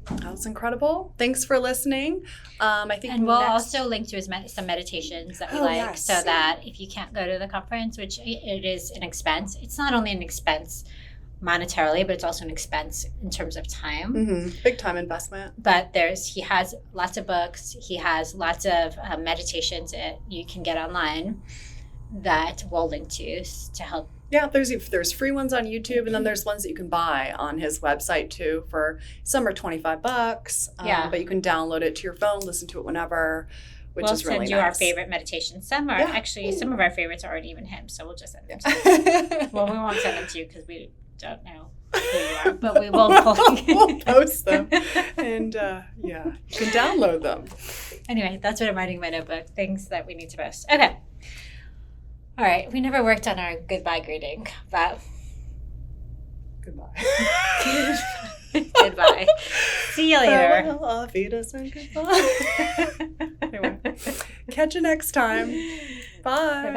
That was incredible. Thanks for listening. I think, and we'll also link to some meditations that we like, so that if you can't go to the conference, which it is an expense, it's not only an expense monetarily, but it's also an expense in terms of time. Big time investment. But he has lots of books. He has lots of meditations that you can get online that we'll link to help. Yeah, there's free ones on YouTube, and then there's ones that you can buy on his website too. For some are $25, but you can download it to your phone, listen to it whenever. Which is really nice. We'll send you our favorite meditations. Some are actually, some of our favorites aren't even him, so we'll just send them to you. Well, we won't send them to you because we don't know who you are, but we will we'll post them, and you can download them. Anyway, that's what I'm writing in my notebook, things that we need to post. Okay. All right, we never worked on our goodbye greeting, but goodbye. Goodbye. See you later. Farewell, auf Wiedersehen, goodbye. Anyway, catch you next time. Bye.